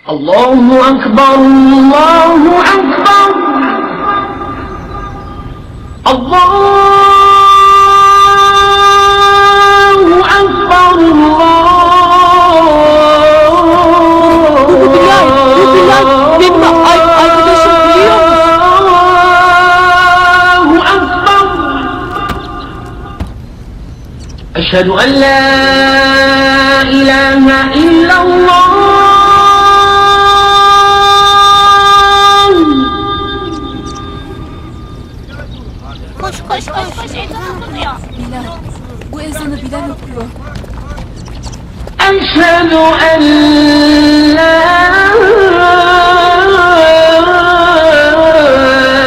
Allahu Ekber, Allahu Ekber, Allahu Ekber, Bilal, benim arkadaşım biliyor musun? Allahu Ekber. Eşhedü en la ilahe illallah. Koş ezan okunuyor. Bilal, bu ezanı Bilal okuyor. Eşhedü en la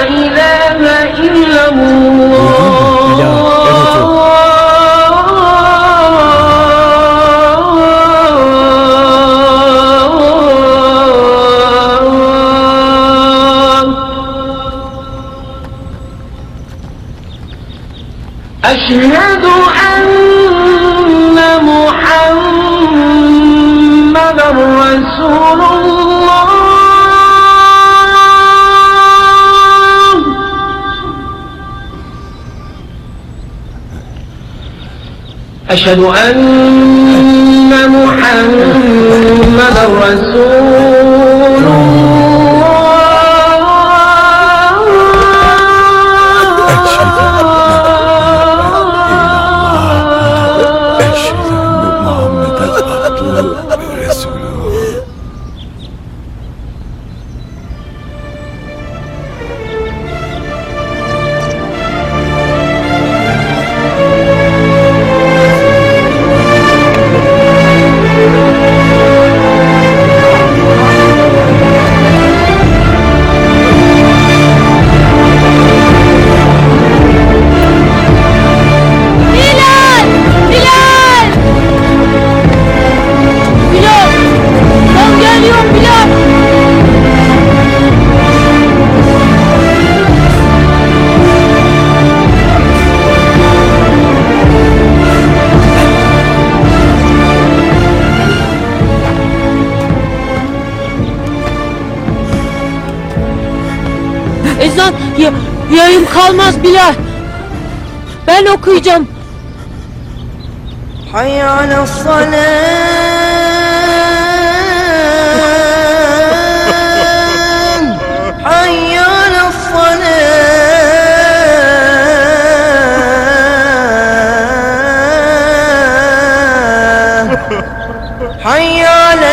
ilahe illallah. أشهد أن محمد رسول الله. أشهد أن محمد رسول Ezan yayım kalmaz Bilal. Ben okuyacağım. حي على الصلاة حي على الصلاة حي على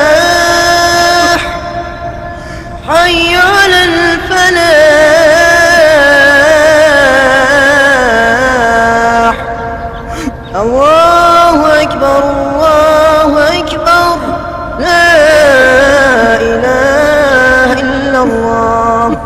الفلاح حي على الفلاح الله أكبر الله أكبر لا إله إلا الله